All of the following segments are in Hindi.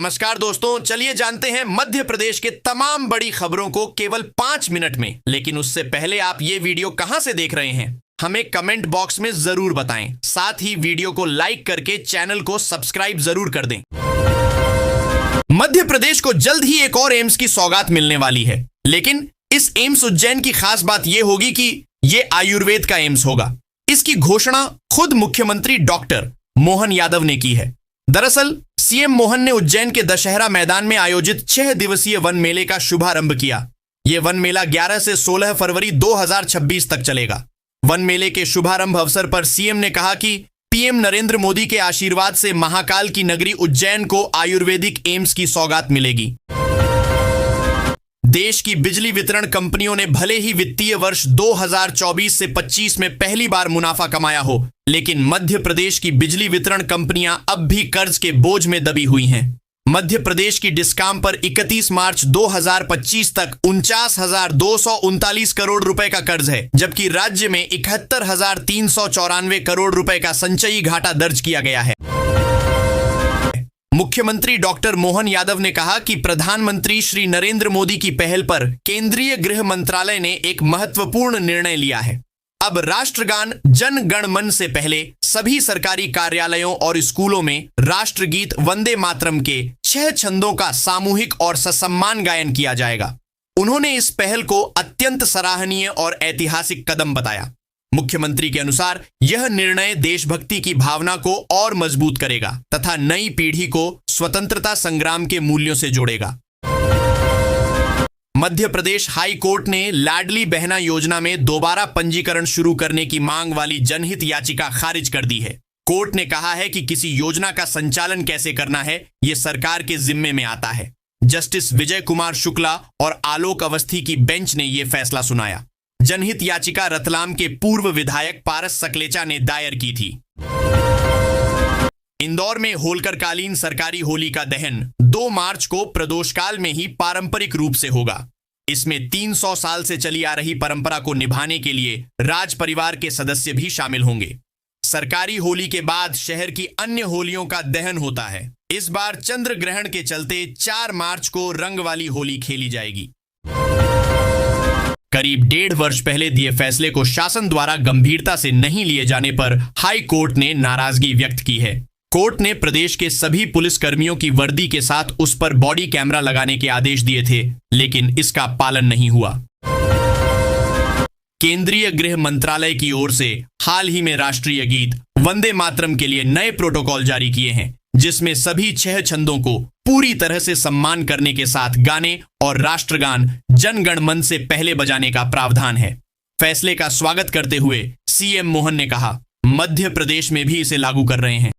नमस्कार दोस्तों, चलिए जानते हैं मध्य प्रदेश के तमाम बड़ी खबरों को केवल 5 मिनट में। लेकिन उससे पहले आप ये वीडियो कहां से देख रहे हैं हमें कमेंट बॉक्स में जरूर बताएं। साथ ही वीडियो को लाइक करके चैनल को सब्सक्राइब जरूर कर दें। मध्य प्रदेश को जल्द ही एक और एम्स की सौगात मिलने वाली है, लेकिन इस एम्स उज्जैन की खास बात यह होगी कि यह आयुर्वेद का एम्स होगा। इसकी घोषणा खुद मुख्यमंत्री डॉक्टर मोहन यादव ने की है। दरअसल सीएम मोहन ने उज्जैन के दशहरा मैदान में आयोजित 6 दिवसीय वन मेले का शुभारंभ किया। यह वन मेला 11 से 16 फरवरी 2026 तक चलेगा। वन मेले के शुभारंभ अवसर पर सीएम ने कहा कि पीएम नरेंद्र मोदी के आशीर्वाद से महाकाल की नगरी उज्जैन को आयुर्वेदिक एम्स की सौगात मिलेगी। देश की बिजली वितरण कंपनियों ने भले ही वित्तीय वर्ष 2024 से 25 में पहली बार मुनाफा कमाया हो, लेकिन मध्य प्रदेश की बिजली वितरण कंपनियां अब भी कर्ज के बोझ में दबी हुई हैं। मध्य प्रदेश की डिस्काम पर 31 मार्च 2025 तक 49,239 करोड़ रुपए का कर्ज है, जबकि राज्य में 71,394 करोड़ रुपए का संचयी घाटा दर्ज किया गया है। मुख्यमंत्री डॉक्टर मोहन यादव ने कहा कि प्रधानमंत्री श्री नरेंद्र मोदी की पहल पर केंद्रीय गृह मंत्रालय ने एक महत्वपूर्ण निर्णय लिया है। अब राष्ट्रगान जन गण मन से पहले सभी सरकारी कार्यालयों और स्कूलों में राष्ट्रगीत वंदे मातरम के 6 छंदों का सामूहिक और ससम्मान गायन किया जाएगा। उन्होंने इस पहल को अत्यंत सराहनीय और ऐतिहासिक कदम बताया। मुख्यमंत्री के अनुसार यह निर्णय देशभक्ति की भावना को और मजबूत करेगा तथा नई पीढ़ी को स्वतंत्रता संग्राम के मूल्यों से जोड़ेगा। मध्य प्रदेश हाई कोर्ट ने लाडली बहना योजना में दोबारा पंजीकरण शुरू करने की मांग वाली जनहित याचिका खारिज कर दी है। कोर्ट ने कहा है कि किसी योजना का संचालन कैसे करना है, यह सरकार के जिम्मे में आता है। जस्टिस विजय कुमार शुक्ला और आलोक अवस्थी की बेंच ने यह फैसला सुनाया। जनहित याचिका रतलाम के पूर्व विधायक पारस सकलेचा ने दायर की थी। इंदौर में होलकरकालीन सरकारी होली का दहन 2 मार्च को प्रदोषकाल में ही पारंपरिक रूप से होगा। इसमें 300 साल से चली आ रही परंपरा को निभाने के लिए राज परिवार के सदस्य भी शामिल होंगे। सरकारी होली के बाद शहर की अन्य होलियों का दहन होता है। इस बार चंद्र ग्रहण के चलते 4 मार्च को रंग वाली होली खेली जाएगी। करीब 1.5 वर्ष पहले दिए फैसले को शासन द्वारा गंभीरता से नहीं लिए जाने पर हाई कोर्ट ने नाराजगी व्यक्त की है। कोर्ट ने प्रदेश के सभी पुलिस कर्मियों की वर्दी के साथ उस पर बॉडी कैमरा लगाने के आदेश दिए थे, लेकिन इसका पालन नहीं हुआ। केंद्रीय गृह मंत्रालय की ओर से हाल ही में राष्ट्रीय गीत वंदे मातरम के लिए नए प्रोटोकॉल जारी किए हैं, जिसमें सभी 6 छंदों को पूरी तरह से सम्मान करने के साथ गाने और राष्ट्रगान जन गण मन से पहले बजाने का प्रावधान है। फैसले का स्वागत करते हुए सीएम मोहन ने कहा, मध्य प्रदेश में भी इसे लागू कर रहे हैं।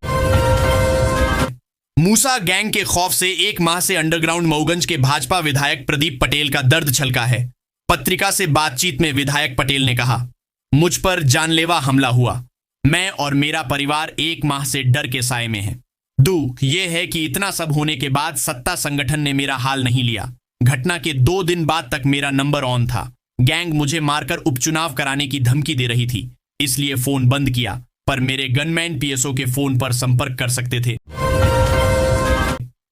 मूसा गैंग के खौफ से 1 माह से अंडरग्राउंड मऊगंज के भाजपा विधायक प्रदीप पटेल का दर्द छलका है। पत्रिका से बातचीत में विधायक पटेल ने कहा, मुझ पर जानलेवा हमला हुआ। मैं और मेरा परिवार 1 माह से डर के साए में है। दुख यह है कि इतना सब होने के बाद सत्ता संगठन ने मेरा हाल नहीं लिया। घटना के 2 दिन बाद तक मेरा नंबर ऑन था। गैंग मुझे मारकर उपचुनाव कराने की धमकी दे रही थी, इसलिए फोन बंद किया, पर मेरे गनमैन पीएसओ के फोन पर संपर्क कर सकते थे।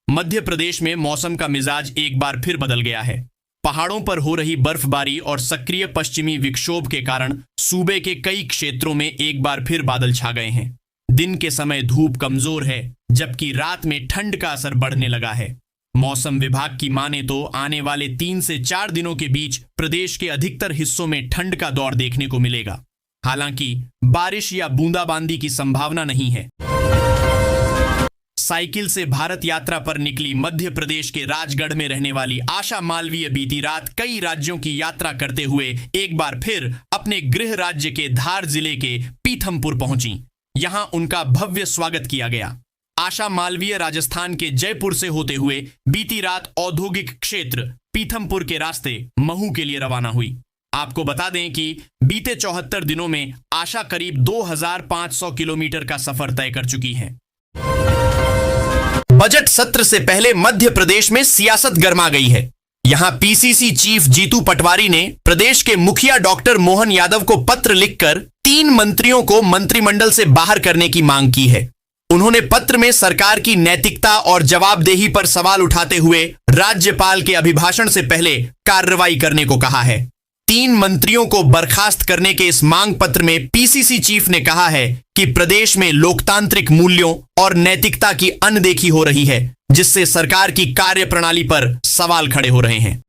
मध्य प्रदेश में मौसम का मिजाज एक बार फिर बदल गया है। पहाड़ों पर हो रही बर्फबारी और सक्रिय पश्चिमी विक्षोभ के कारण सूबे के कई क्षेत्रों में एक बार फिर बादल छा गए हैं। दिन के समय धूप कमजोर है, जबकि रात में ठंड का असर बढ़ने लगा है। मौसम विभाग की माने तो आने वाले 3 से 4 दिनों के बीच प्रदेश के अधिकतर हिस्सों में ठंड का दौर देखने को मिलेगा। हालांकि बारिश या बूंदाबांदी की संभावना नहीं है। साइकिल से भारत यात्रा पर निकली मध्य प्रदेश के राजगढ़ में रहने वाली आशा मालवीय बीती रात कई राज्यों की यात्रा करते हुए एक बार फिर अपने गृह राज्य के धार जिले के पीथमपुर पहुंची। यहां उनका भव्य स्वागत किया गया। आशा मालवीय राजस्थान के जयपुर से होते हुए बीती रात औद्योगिक क्षेत्र पीथमपुर के रास्ते महू के लिए रवाना हुई। आपको बता दें कि बीते 74 दिनों में आशा करीब 2500 किलोमीटर का सफर तय कर चुकी है। बजट सत्र से पहले मध्य प्रदेश में सियासत गर्मा गई है। यहां पीसीसी चीफ जीतू पटवारी ने प्रदेश के मुखिया डॉक्टर मोहन यादव को पत्र लिखकर 3 मंत्रियों को मंत्रिमंडल से बाहर करने की मांग की है। उन्होंने पत्र में सरकार की नैतिकता और जवाबदेही पर सवाल उठाते हुए राज्यपाल के अभिभाषण से पहले कार्रवाई करने को कहा है। 3 मंत्रियों को बर्खास्त करने के इस मांग पत्र में पीसीसी चीफ ने कहा है कि प्रदेश में लोकतांत्रिक मूल्यों और नैतिकता की अनदेखी हो रही है, जिससे सरकार की कार्यप्रणाली पर सवाल खड़े हो रहे हैं।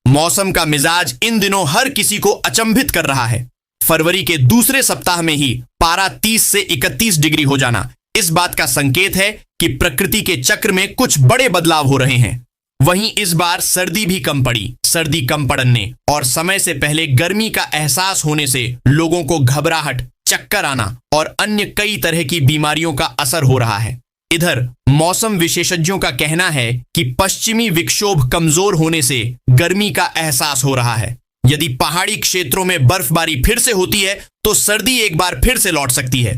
मौसम का मिजाज इन दिनों हर किसी को अचंभित कर रहा है। फरवरी के दूसरे सप्ताह में ही पारा 30 से 31 डिग्री हो जाना इस बात का संकेत है कि प्रकृति के चक्र में कुछ बड़े बदलाव हो रहे हैं। वहीं इस बार सर्दी भी कम पड़ी, सर्दी कम पड़ने और समय से पहले गर्मी का एहसास होने से लोगों को घबराहट, चक्कर आना और अन्य कई तरह की बीमारियों का असर हो रहा है। इधर मौसम विशेषज्ञों का कहना है कि पश्चिमी विक्षोभ कमजोर होने से गर्मी का एहसास हो रहा है। यदि पहाड़ी क्षेत्रों में बर्फबारी फिर से होती है तो सर्दी एक बार फिर से लौट सकती है।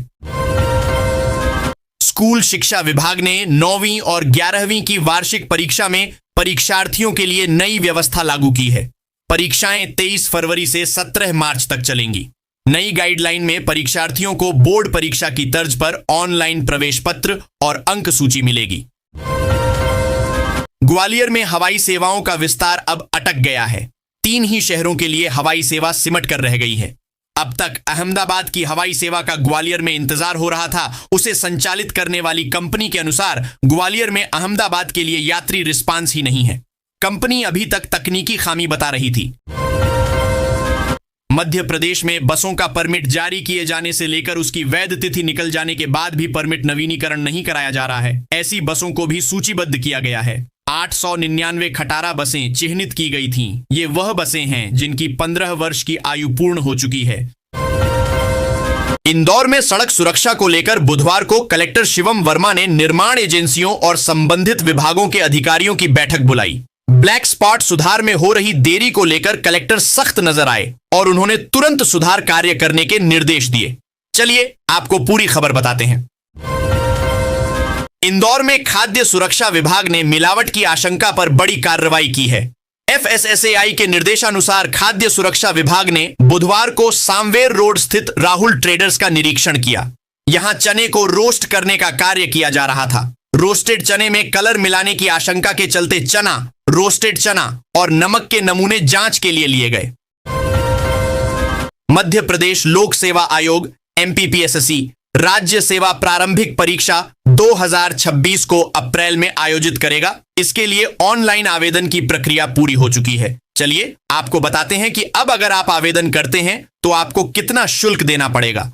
स्कूल शिक्षा विभाग ने 9वीं और 11वीं की वार्षिक परीक्षा में परीक्षार्थियों के लिए नई व्यवस्था लागू की है। परीक्षाएं 23 फरवरी से 17 मार्च तक चलेंगी। नई गाइडलाइन में परीक्षार्थियों को बोर्ड परीक्षा की तर्ज पर ऑनलाइन प्रवेश पत्र और अंक सूची मिलेगी। ग्वालियर में हवाई सेवाओं का विस्तार अब अटक गया है। 3 ही शहरों के लिए हवाई सेवा सिमट कर रह गई है। अब तक अहमदाबाद की हवाई सेवा का ग्वालियर में इंतजार हो रहा था। उसे संचालित करने वाली कंपनी के अनुसार ग्वालियर में अहमदाबाद के लिए यात्री रिस्पांस ही नहीं है। कंपनी अभी तक तकनीकी खामी बता रही थी। मध्य प्रदेश में बसों का परमिट जारी किए जाने से लेकर उसकी वैध तिथि निकल जाने के बाद भी परमिट नवीनीकरण नहीं कराया जा रहा है। ऐसी बसों को भी सूचीबद्ध किया गया है। 899 खटारा बसें चिह्नित की गई थीं। ये वह बसें हैं जिनकी 15 वर्ष की आयु पूर्ण हो चुकी है। इंदौर में सड़क सुरक्षा को लेकर बुधवार को कलेक्टर शिवम वर्मा ने निर्माण एजेंसियों और संबंधित विभागों के अधिकारियों की बैठक बुलाई। ब्लैक स्पॉट सुधार में हो रही देरी को लेकर कलेक्टर सख्त नजर आए और उन्होंने तुरंत सुधार कार्य करने के निर्देश दिए। चलिए आपको पूरी खबर बताते हैं। इंदौर में खाद्य सुरक्षा विभाग ने मिलावट की आशंका पर बड़ी कार्रवाई की है। FSSAI के निर्देशानुसार खाद्य सुरक्षा विभाग ने बुधवार को सामवेर रोड स्थित राहुल ट्रेडर्स का निरीक्षण किया। यहां चने को रोस्ट करने का कार्य किया जा रहा था। रोस्टेड चने में कलर मिलाने की आशंका के चलते चना, रोस्टेड चना और नमक के नमूने जांच के लिए गए। मध्य प्रदेश लोक सेवा आयोग MPPSSE राज्य सेवा प्रारंभिक परीक्षा 2026 को अप्रैल में आयोजित करेगा। इसके लिए ऑनलाइन आवेदन की प्रक्रिया पूरी हो चुकी है। चलिए आपको बताते हैं कि अब अगर आप आवेदन करते हैं तो आपको कितना शुल्क देना पड़ेगा।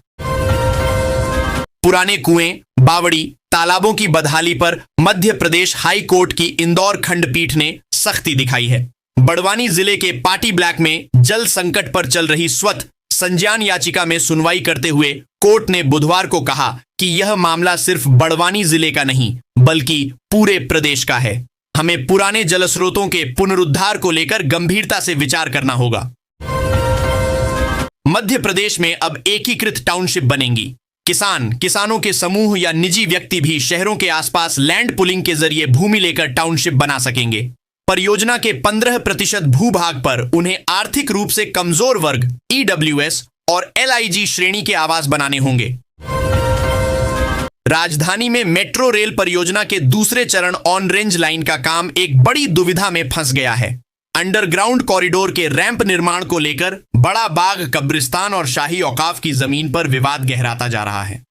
पुराने कुएं, बावड़ी, तालाबों की बदहाली पर मध्य प्रदेश हाई कोर्ट की इंदौर खंडपीठ ने सख्ती दिखाई है। बड़वानी जिले के पाटी ब्लैक में जल संकट पर चल रही स्वत संज्ञान याचिका में सुनवाई करते हुए कोर्ट ने बुधवार को कहा कि यह मामला सिर्फ बड़वानी जिले का नहीं बल्कि पूरे प्रदेश का है। हमें पुराने जलस्रोतों के पुनरुद्धार को लेकर गंभीरता से विचार करना होगा। मध्य प्रदेश में अब एकीकृत टाउनशिप बनेंगी। किसानों के समूह या निजी व्यक्ति भी शहरों के आसपास लैंड पुलिंग के जरिए भूमि लेकर टाउनशिप बना सकेंगे। परियोजना के 15% भूभाग पर उन्हें आर्थिक रूप से कमजोर वर्ग EWS और LIG श्रेणी के आवास बनाने होंगे। राजधानी में मेट्रो रेल परियोजना के दूसरे चरण ऑन रेंज लाइन का काम एक बड़ी दुविधा में फंस गया है। अंडरग्राउंड कॉरिडोर के रैंप निर्माण को लेकर बड़ा बाग कब्रिस्तान और शाही औकाफ की जमीन पर विवाद गहराता जा रहा है।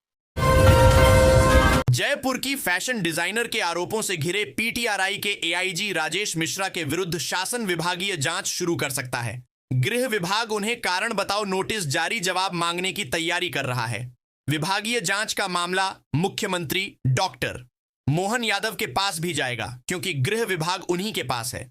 जयपुर की फैशन डिजाइनर के आरोपों से घिरे PTRI के AIG राजेश मिश्रा के विरुद्ध शासन विभागीय जांच शुरू कर सकता है। गृह विभाग उन्हें कारण बताओ नोटिस जारी जवाब मांगने की तैयारी कर रहा है। विभागीय जांच का मामला मुख्यमंत्री डॉक्टर मोहन यादव के पास भी जाएगा क्योंकि गृह विभाग उन्हीं के पास है।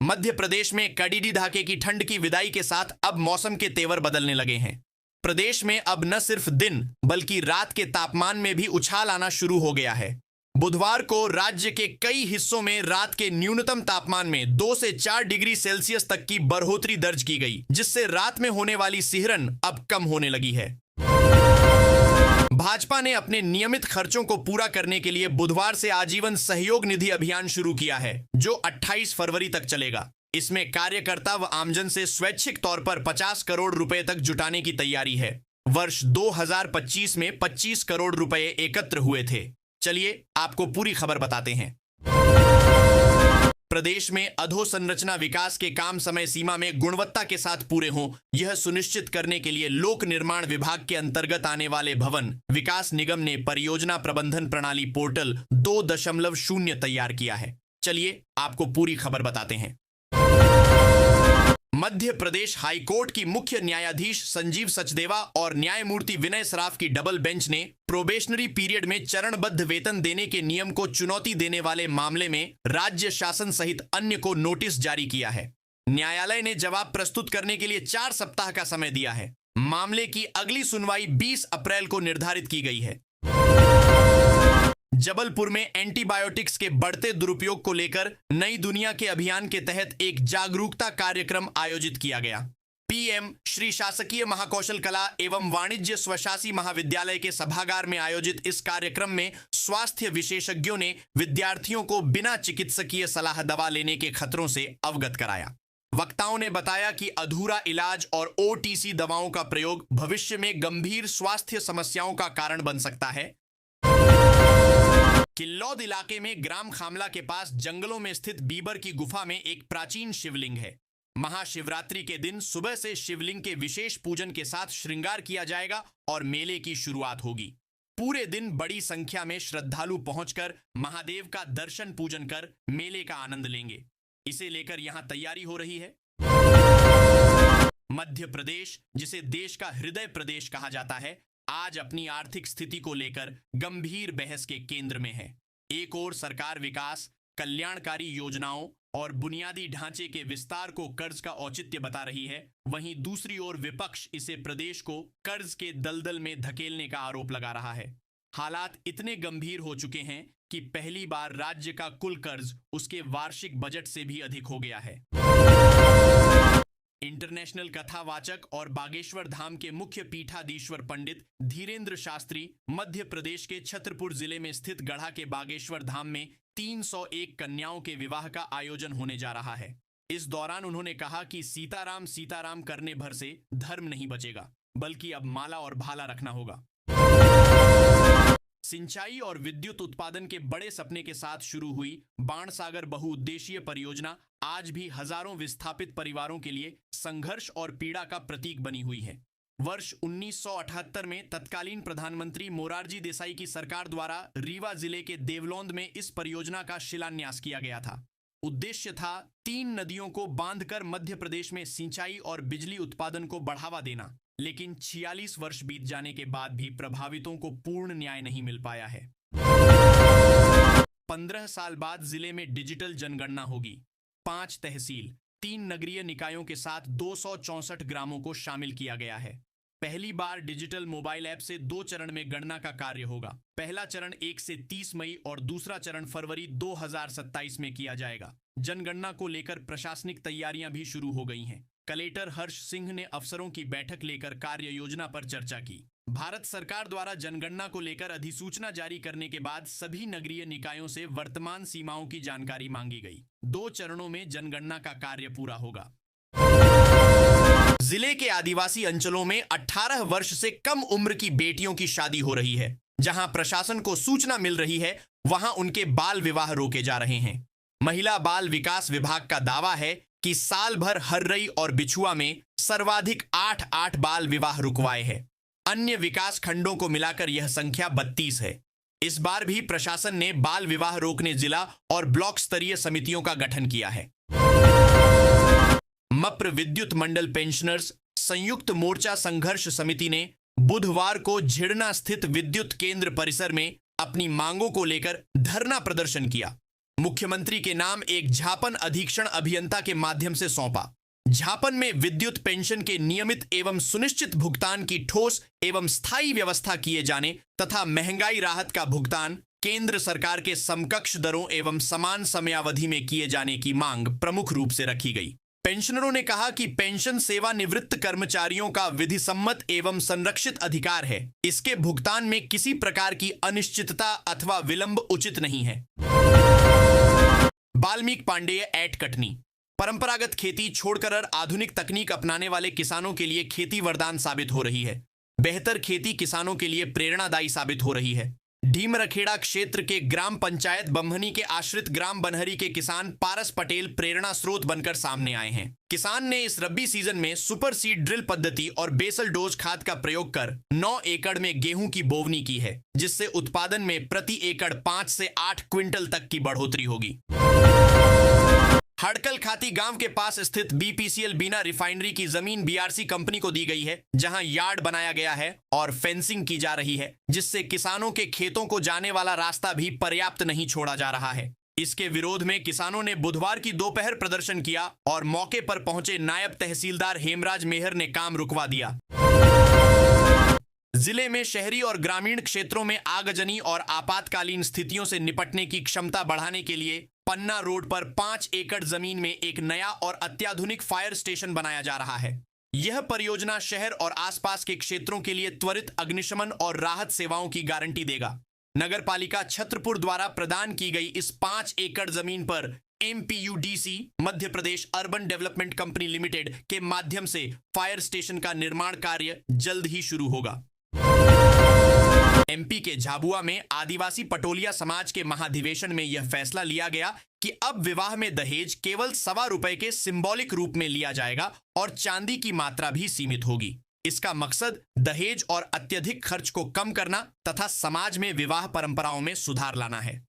मध्य प्रदेश में कड़ीडी धाके की ठंड की विदाई के साथ अब मौसम के तेवर बदलने लगे हैं। प्रदेश में अब न सिर्फ दिन बल्कि रात के तापमान में भी उछाल आना शुरू हो गया है। बुधवार को राज्य के कई हिस्सों में रात के न्यूनतम तापमान में 2 से 4 डिग्री सेल्सियस तक की बढ़ोतरी दर्ज की गई, जिससे रात में होने वाली सिहरन अब कम होने लगी है। भाजपा ने अपने नियमित खर्चों को पूरा करने के लिए बुधवार से आजीवन सहयोग निधि अभियान शुरू किया है, जो 28 फरवरी तक चलेगा। इसमें कार्यकर्ता व आमजन से स्वैच्छिक तौर पर 50 करोड़ रुपए तक जुटाने की तैयारी है। वर्ष 2025 में 25 करोड़ रुपए एकत्र हुए थे। चलिए आपको पूरी खबर बताते हैं। प्रदेश में अधोसंरचना विकास के काम समय सीमा में गुणवत्ता के साथ पूरे हों, यह सुनिश्चित करने के लिए लोक निर्माण विभाग के अंतर्गत आने वाले भवन विकास निगम ने परियोजना प्रबंधन प्रणाली पोर्टल 2.0 तैयार किया है। चलिए आपको पूरी खबर बताते हैं। मध्य प्रदेश हाईकोर्ट की मुख्य न्यायाधीश संजीव सचदेवा और न्यायमूर्ति विनय सराफ की डबल बेंच ने प्रोबेशनरी पीरियड में चरणबद्ध वेतन देने के नियम को चुनौती देने वाले मामले में राज्य शासन सहित अन्य को नोटिस जारी किया है। न्यायालय ने जवाब प्रस्तुत करने के लिए 4 सप्ताह का समय दिया है। मामले की अगली सुनवाई 20 अप्रैल को निर्धारित की गई है। जबलपुर में एंटीबायोटिक्स के बढ़ते दुरुपयोग को लेकर नई दुनिया के अभियान के तहत एक जागरूकता कार्यक्रम आयोजित किया गया। पीएम श्री शासकीय महाकौशल कला एवं वाणिज्य स्वशासी महाविद्यालय के सभागार में आयोजित इस कार्यक्रम में स्वास्थ्य विशेषज्ञों ने विद्यार्थियों को बिना चिकित्सकीय सलाह दवा लेने के खतरों से अवगत कराया। वक्ताओं ने बताया कि अधूरा इलाज और ओटीसी दवाओं का प्रयोग भविष्य में गंभीर स्वास्थ्य समस्याओं का कारण बन सकता है। किल्लौद इलाके में ग्राम खामला के पास जंगलों में स्थित बीबर की गुफा में एक प्राचीन शिवलिंग है। महाशिवरात्रि के दिन सुबह से शिवलिंग के विशेष पूजन के साथ श्रृंगार किया जाएगा और मेले की शुरुआत होगी। पूरे दिन बड़ी संख्या में श्रद्धालु पहुंचकर महादेव का दर्शन पूजन कर मेले का आनंद लेंगे। इसे लेकर यहां तैयारी हो रही है। मध्य प्रदेश, जिसे देश का हृदय प्रदेश कहा जाता है, आज अपनी आर्थिक स्थिति को लेकर गंभीर बहस के केंद्र में है। एक ओर सरकार विकास, कल्याणकारी योजनाओं और बुनियादी ढांचे के विस्तार को कर्ज का औचित्य बता रही है, वहीं दूसरी ओर विपक्ष इसे प्रदेश को कर्ज के दलदल में धकेलने का आरोप लगा रहा है। हालात इतने गंभीर हो चुके हैं कि पहली बार राज्य का कुल कर्ज उसके वार्षिक बजट से भी अधिक हो गया है। इंटरनेशनल कथावाचक और बागेश्वर धाम के मुख्य पीठाधीश्वर पंडित धीरेन्द्र शास्त्री मध्य प्रदेश के छतरपुर जिले में स्थित गढ़ा के बागेश्वर धाम में 301 कन्याओं के विवाह का आयोजन होने जा रहा है। इस दौरान उन्होंने कहा कि सीताराम सीताराम करने भर से धर्म नहीं बचेगा, बल्कि अब माला और भाला रखना होगा। सिंचाई और विद्युत उत्पादन के बड़े सपने के साथ शुरू हुई बाणसागर बहुउद्देशीय परियोजना आज भी हजारों विस्थापित परिवारों के लिए संघर्ष और पीड़ा का प्रतीक बनी हुई है। वर्ष 1978 में तत्कालीन प्रधानमंत्री मोरारजी देसाई की सरकार द्वारा रीवा जिले के देवलोंद में इस परियोजना का शिलान्यास किया गया था। उद्देश्य था 3 नदियों को बांधकर मध्य प्रदेश में सिंचाई और बिजली उत्पादन को बढ़ावा देना, लेकिन 46 वर्ष बीत जाने के बाद भी प्रभावितों को पूर्ण न्याय नहीं मिल पाया है। 15 साल बाद जिले में डिजिटल जनगणना होगी। 5 तहसील, 3 नगरीय निकायों के साथ 264 ग्रामों को शामिल किया गया है। पहली बार डिजिटल मोबाइल ऐप से 2 चरण में गणना का कार्य होगा। पहला चरण 1 से 30 मई और दूसरा चरण फरवरी 2027 में किया जाएगा। जनगणना को लेकर प्रशासनिक तैयारियां भी शुरू हो गई हैं। कलेक्टर हर्ष सिंह ने अफसरों की बैठक लेकर कार्य योजना पर चर्चा की। भारत सरकार द्वारा जनगणना को लेकर अधिसूचना जारी करने के बाद सभी नगरीय निकायों से वर्तमान सीमाओं की जानकारी मांगी गई। 2 चरणों में जनगणना का कार्य पूरा होगा। जिले के आदिवासी अंचलों में 18 वर्ष से कम उम्र की बेटियों की शादी हो रही है। जहां प्रशासन को सूचना मिल रही है, वहां उनके बाल विवाह रोके जा रहे हैं। महिला बाल विकास विभाग का दावा है कि साल भर हर्रई और बिछुआ में सर्वाधिक 8 बाल विवाह रुकवाए हैं। अन्य विकास खंडों को मिलाकर यह संख्या 32 है। इस बार भी प्रशासन ने बाल विवाह रोकने जिला और ब्लॉक स्तरीय समितियों का गठन किया है। मप्र विद्युत मंडल पेंशनर्स संयुक्त मोर्चा संघर्ष समिति ने बुधवार को झिड़ना स्थित विद्युत केंद्र परिसर में अपनी मांगों को लेकर धरना प्रदर्शन किया। मुख्यमंत्री के नाम एक ज्ञापन अधीक्षण अभियंता के माध्यम से सौंपा। ज्ञापन में विद्युत पेंशन के नियमित एवं सुनिश्चित भुगतान की ठोस एवं स्थायी व्यवस्था किए जाने तथा महंगाई राहत का भुगतान केंद्र सरकार के समकक्ष दरों एवं समान समयावधि में किए जाने की मांग प्रमुख रूप से रखी गई। पेंशनरों ने कहा कि पेंशन सेवानिवृत्त कर्मचारियों का विधिसम्मत एवं संरक्षित अधिकार है। इसके भुगतान में किसी प्रकार की अनिश्चितता अथवा विलंब उचित नहीं है। वाल्मीकि पांडेय एट कटनी परंपरागत खेती छोड़कर आधुनिक तकनीक अपनाने वाले किसानों के लिए खेती वरदान साबित हो रही है। बेहतर खेती किसानों के लिए प्रेरणादायी साबित हो रही है। ढीमरखेड़ा क्षेत्र के ग्राम पंचायत बम्हनी के आश्रित ग्राम बनहरी के किसान पारस पटेल प्रेरणा स्रोत बनकर सामने आए हैं। किसान ने इस रब्बी सीजन में सुपर सीड ड्रिल पद्धति और बेसल डोज खाद का प्रयोग कर 9 एकड़ में गेहूं की बोवनी की है, जिससे उत्पादन में प्रति एकड़ 5 से 8 क्विंटल तक की बढ़ोतरी होगी। हड़कल खाती गांव के पास स्थित बीपीसीएल बीना रिफाइनरी की जमीन बीआरसी कंपनी को दी गई है, जहां यार्ड बनाया गया है और फेंसिंग की जा रही है, जिससे किसानों के खेतों को जाने वाला रास्ता भी पर्याप्त नहीं छोड़ा जा रहा है। इसके विरोध में किसानों ने बुधवार की दोपहर प्रदर्शन किया और मौके पर पहुंचे नायब तहसीलदार हेमराज मेहर ने काम रुकवा दिया। जिले में शहरी और ग्रामीण क्षेत्रों में आगजनी और आपातकालीन स्थितियों से निपटने की क्षमता बढ़ाने के लिए पन्ना रोड पर 5 एकड़ जमीन में एक नया और अत्याधुनिक फायर स्टेशन बनाया जा रहा है। यह परियोजना शहर और आसपास के क्षेत्रों के लिए त्वरित अग्निशमन और राहत सेवाओं की गारंटी देगा। नगर पालिका छत्रपुर द्वारा प्रदान की गई इस 5 एकड़ जमीन पर MPUDC Madhya Pradesh urban development company limited के माध्यम से फायर स्टेशन का निर्माण कार्य जल्द ही शुरू होगा। MP के झाबुआ में आदिवासी पटोलिया समाज के महाधिवेशन में यह फैसला लिया गया कि अब विवाह में दहेज केवल ₹1.25 के सिंबॉलिक रूप में लिया जाएगा और चांदी की मात्रा भी सीमित होगी। इसका मकसद दहेज और अत्यधिक खर्च को कम करना तथा समाज में विवाह परंपराओं में सुधार लाना है।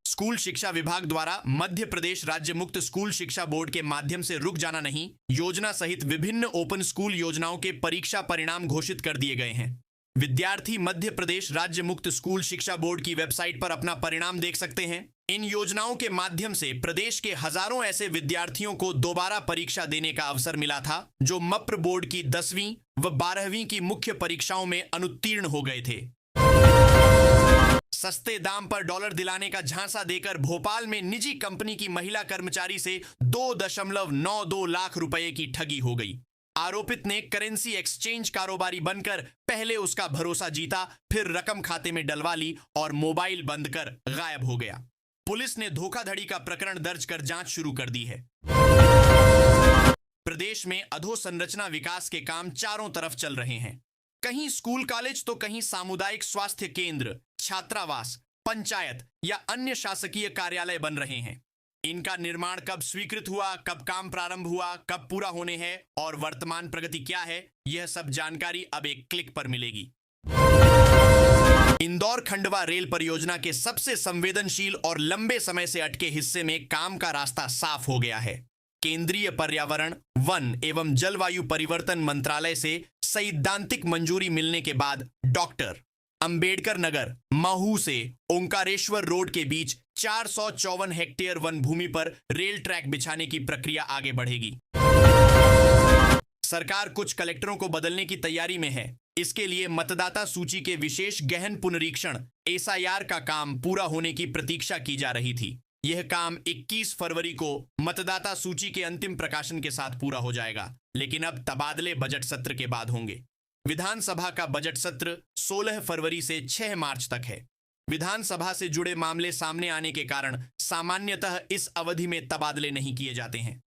स्कूल शिक्षा विभाग द्वारा मध्य प्रदेश राज्य मुक्त स्कूल शिक्षा बोर्ड के माध्यम से रुक जाना नहीं योजना सहित विभिन्न ओपन स्कूल योजनाओं के परीक्षा परिणाम घोषित कर दिए गए हैं। विद्यार्थी मध्य प्रदेश राज्य मुक्त स्कूल शिक्षा बोर्ड की वेबसाइट पर अपना परिणाम देख सकते हैं। इन योजनाओं के माध्यम से प्रदेश के हजारों ऐसे विद्यार्थियों को दोबारा परीक्षा देने का अवसर मिला था, जो मप्र बोर्ड की 10वीं व 12वीं की मुख्य परीक्षाओं में अनुत्तीर्ण हो गए थे। सस्ते दाम पर डॉलर दिलाने का झांसा देकर भोपाल में निजी कंपनी की महिला कर्मचारी से 2.92 लाख रुपए की ठगी हो गई। आरोपित ने करेंसी एक्सचेंज कारोबारी बनकर पहले उसका भरोसा जीता, फिर रकम खाते में डलवा ली और मोबाइल बंद कर गायब हो गया। पुलिस ने धोखाधड़ी का प्रकरण दर्ज कर जांच शुरू कर दी है। प्रदेश में अधोसंरचना विकास के काम चारों तरफ चल रहे हैं। कहीं स्कूल कॉलेज तो कहीं सामुदायिक स्वास्थ्य केंद्र, छात्रावास, पंचायत या अन्य शासकीय कार्यालय बन रहे हैं। इनका निर्माण कब स्वीकृत हुआ, कब काम प्रारंभ हुआ, कब पूरा होने हैं और वर्तमान प्रगति क्या है, यह सब जानकारी अब एक क्लिक पर मिलेगी। इंदौर खंडवा रेल परियोजना के सबसे संवेदनशील और लंबे समय से अटके हिस्से में काम का रास्ता साफ हो गया है। केंद्रीय पर्यावरण, वन एवं जलवायु परिवर्तन मंत्रालय से सैद्धांतिक मंजूरी मिलने के बाद डॉक्टर अंबेडकर नगर महू से ओंकारेश्वर रोड के बीच 454 हेक्टेयर वन भूमि पर रेल ट्रैक बिछाने की प्रक्रिया आगे बढ़ेगी। सरकार कुछ कलेक्टरों को बदलने की तैयारी में है। इसके लिए मतदाता सूची के विशेष गहन पुनरीक्षण SIR का काम पूरा होने की प्रतीक्षा की जा रही थी। यह काम 21 फरवरी को मतदाता सूची के अंतिम प्रकाशन के साथ पूरा हो जाएगा, लेकिन अब तबादले बजट सत्र के बाद होंगे। विधानसभा का बजट सत्र 16 फरवरी से 6 मार्च तक है। विधानसभा से जुड़े मामले सामने आने के कारण सामान्यतः इस अवधि में तबादले नहीं किए जाते हैं।